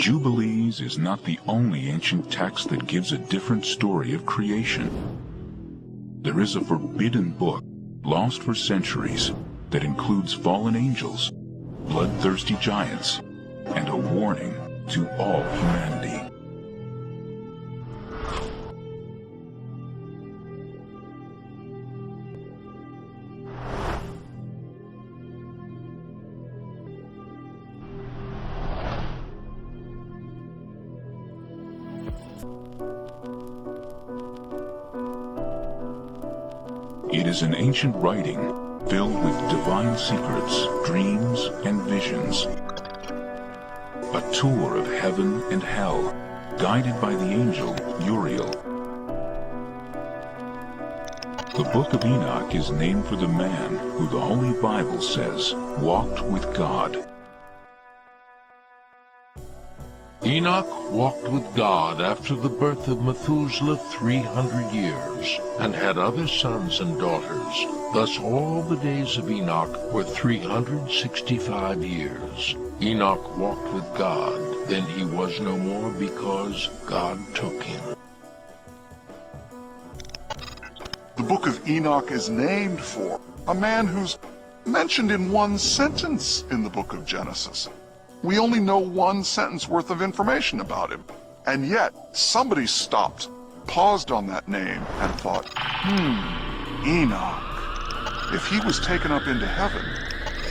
Jubilees is not the only ancient text that gives a different story of creation. There is a forbidden book, lost for centuries, that includes fallen angels, bloodthirsty giants, and a warning to all humanity. It is an ancient writing filled with divine secrets, dreams, and visions. A tour of heaven and hell, guided by the angel Uriel. The Book of Enoch is named for the man who the Holy Bible says walked with God. Enoch walked with God after the birth of Methuselah 300 years, and had other sons and daughters. Thus all the days of Enoch were 365 years. Enoch walked with God, then he was no more because God took him. The Book of Enoch is named for a man who's mentioned in one sentence in the book of Genesis. We only know one sentence worth of information about him. And yet, somebody stopped, paused on that name, and thought, Enoch. If he was taken up into heaven,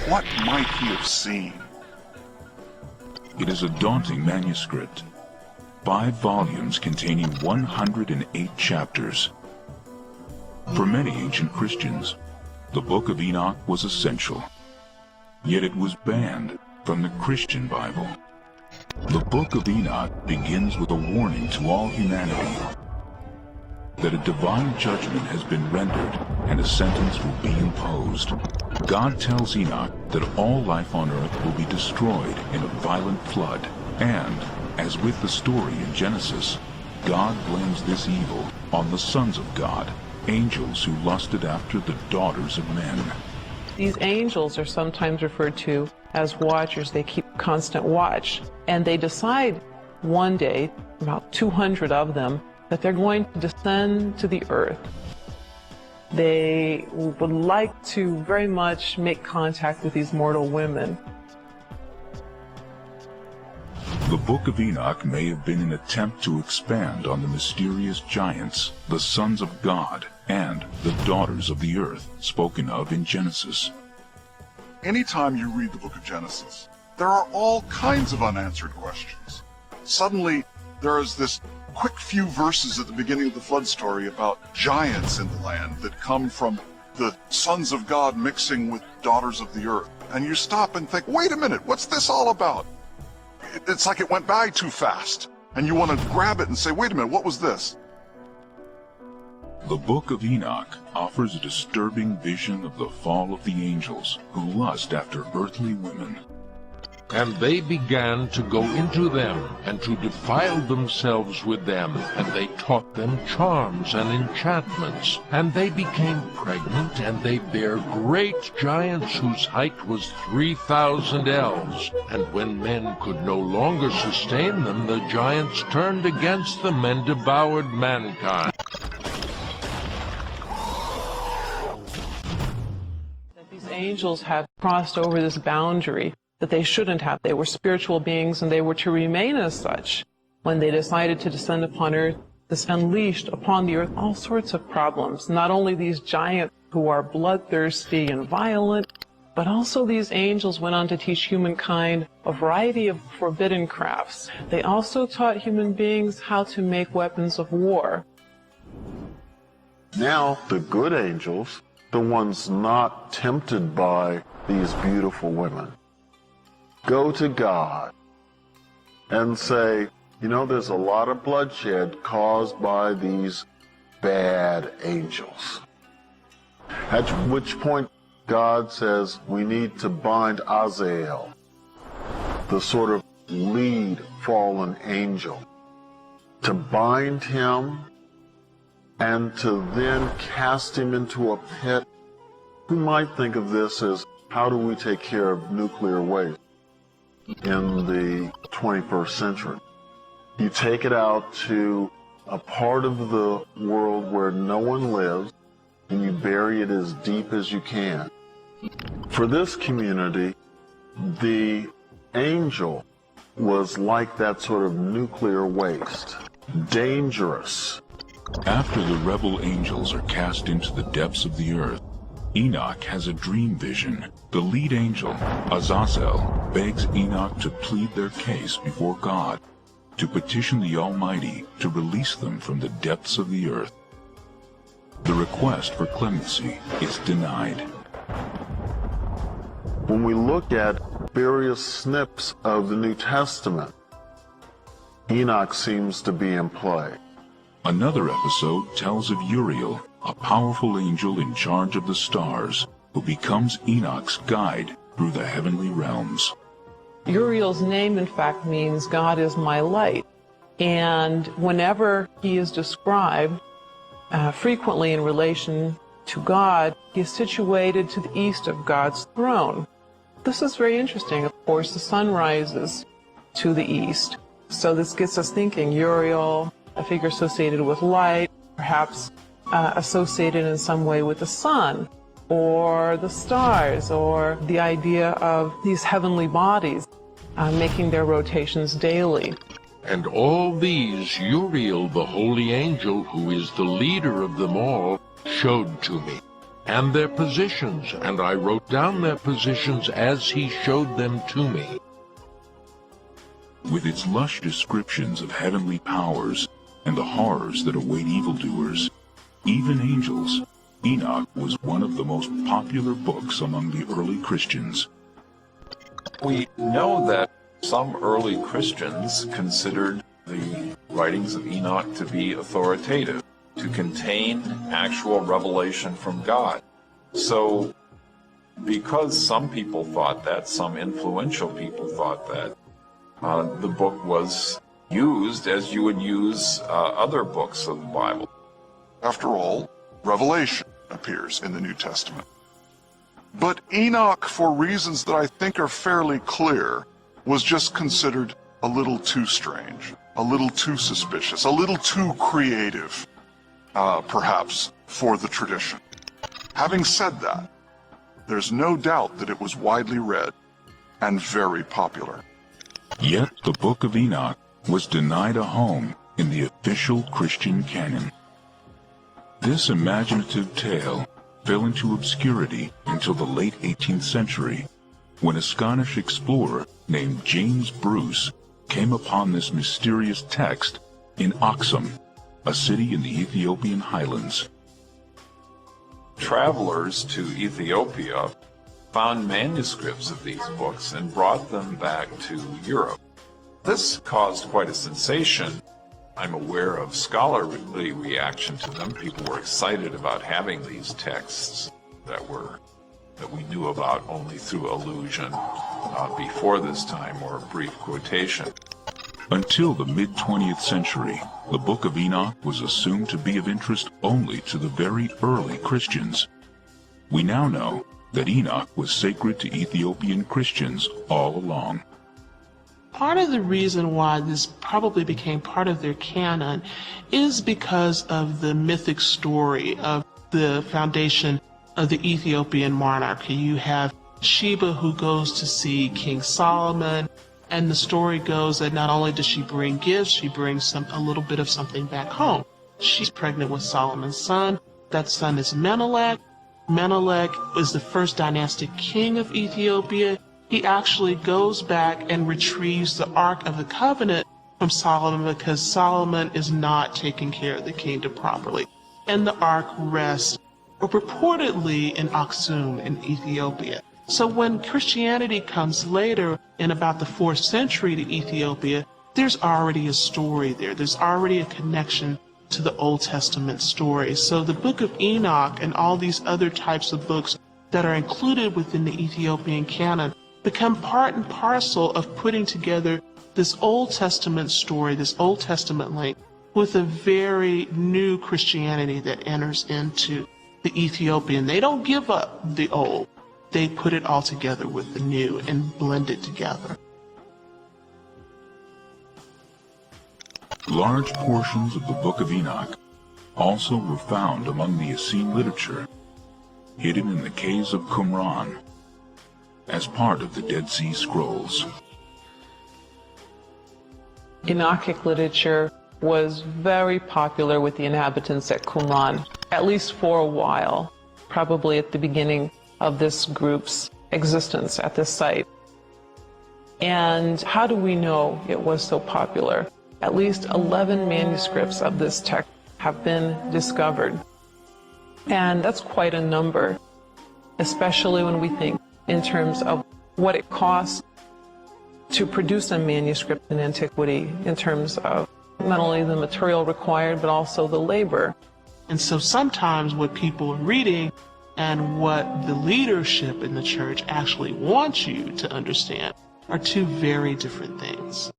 what might he have seen? It is a daunting manuscript. 5 volumes containing 108 chapters. For many ancient Christians, the Book of Enoch was essential. Yet it was banned from the Christian Bible. The Book of Enoch begins with a warning to all humanity that a divine judgment has been rendered and a sentence will be imposed. God tells Enoch that all life on earth will be destroyed in a violent flood, and, as with the story in Genesis, God blames this evil on the sons of God, angels who lusted after the daughters of men. These angels are sometimes referred to as watchers. They keep constant watch. And they decide one day, about 200 of them, that they're going to descend to the earth. They would like to very much make contact with these mortal women. The Book of Enoch may have been an attempt to expand on the mysterious giants, the sons of God, and the daughters of the earth spoken of in Genesis. Anytime you read the book of Genesis, there are all kinds of unanswered questions. Suddenly, there is this quick few verses at the beginning of the flood story about giants in the land that come from the sons of God mixing with daughters of the earth. And you stop and think, wait a minute, what's this all about? It's like it went by too fast. And you want to grab it and say, wait a minute, what was this? The Book of Enoch offers a disturbing vision of the fall of the angels who lust after earthly women. And they began to go into them, and to defile themselves with them, and they taught them charms and enchantments. And they became pregnant, and they bare great giants whose height was 3,000 ells. And when men could no longer sustain them, the giants turned against them and devoured mankind. These angels had crossed over this boundary that they shouldn't have. They were spiritual beings, and they were to remain as such. When they decided to descend upon earth, this unleashed upon the earth all sorts of problems. Not only these giants who are bloodthirsty and violent, but also these angels went on to teach humankind a variety of forbidden crafts. They also taught human beings how to make weapons of war. Now, the good angels, the ones not tempted by these beautiful women, go to God and say, you know, there's a lot of bloodshed caused by these bad angels. At which point God says we need to bind Azazel, the sort of lead fallen angel, to bind him and to then cast him into a pit. We might think of this as, how do we take care of nuclear waste? in the 21st century. You take it out to a part of the world where no one lives, and you bury it as deep as you can. For this community, the angel was like that sort of nuclear waste, dangerous. After the rebel angels are cast into the depths of the earth, Enoch has a dream vision. The lead angel, Azazel, begs Enoch to plead their case before God, to petition the Almighty to release them from the depths of the earth. The request for clemency is denied. When we look at various snips of the New Testament, Enoch seems to be in play. Another episode tells of Uriel, a powerful angel in charge of the stars, who becomes Enoch's guide through the heavenly realms. Uriel's name, in fact, means God is my light. And whenever he is described, frequently in relation to God, he is situated to the east of God's throne. This is very interesting. Of course, the sun rises to the east. So this gets us thinking, Uriel, a figure associated with light, perhaps associated in some way with the sun, or the stars, or the idea of these heavenly bodies making their rotations daily. And all these Uriel, the holy angel, who is the leader of them all, showed to me, and their positions, and I wrote down their positions as he showed them to me. With its lush descriptions of heavenly powers and the horrors that await evildoers, even angels, Enoch was one of the most popular books among the early Christians. We know that some early Christians considered the writings of Enoch to be authoritative, to contain actual revelation from God. So, because some people thought that, some influential people thought that, the book was used as you would use other books of the Bible. After all, Revelation appears in the New Testament. But Enoch, for reasons that I think are fairly clear, was just considered a little too strange, a little too suspicious, a little too creative, perhaps, for the tradition. Having said that, there's no doubt that it was widely read and very popular. Yet the Book of Enoch was denied a home in the official Christian canon. This imaginative tale fell into obscurity until the late 18th century, when a Scottish explorer named James Bruce came upon this mysterious text in Aksum, a city in the Ethiopian highlands. Travelers to Ethiopia found manuscripts of these books and brought them back to Europe. This caused quite a sensation. I'm aware of scholarly reaction to them. People were excited about having these texts that we knew about only through allusion before this time, or brief quotation. Until the mid-20th century, the Book of Enoch was assumed to be of interest only to the very early Christians. We now know that Enoch was sacred to Ethiopian Christians all along. Part of the reason why this probably became part of their canon is because of the mythic story of the foundation of the Ethiopian monarchy. You have Sheba, who goes to see King Solomon, and the story goes that not only does she bring gifts, she brings a little bit of something back home. She's pregnant with Solomon's son. That son is Menelik. Menelik is the first dynastic king of Ethiopia. He actually goes back and retrieves the Ark of the Covenant from Solomon because Solomon is not taking care of the kingdom properly. And the Ark rests purportedly in Aksum in Ethiopia. So when Christianity comes later in about the 4th century to Ethiopia, there's already a story there. There's already a connection to the Old Testament story. So the Book of Enoch and all these other types of books that are included within the Ethiopian canon become part and parcel of putting together this Old Testament story, this Old Testament link, with a very new Christianity that enters into the Ethiopian. They don't give up the old. They put it all together with the new and blend it together. Large portions of the Book of Enoch also were found among the Essene literature, hidden in the caves of Qumran, as part of the Dead Sea Scrolls. Enochic literature was very popular with the inhabitants at Qumran, at least for a while, probably at the beginning of this group's existence at this site. And how do we know it was so popular? At least 11 manuscripts of this text have been discovered. And that's quite a number, especially when we think in terms of what it costs to produce a manuscript in antiquity, in terms of not only the material required, but also the labor. And so sometimes what people are reading and what the leadership in the church actually wants you to understand are two very different things.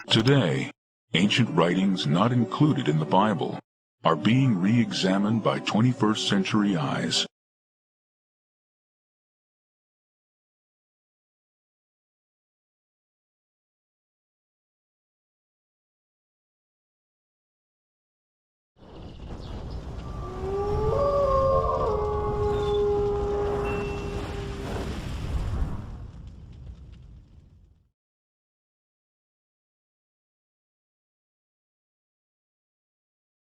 Today, ancient writings not included in the Bible are being re-examined by 21st century eyes.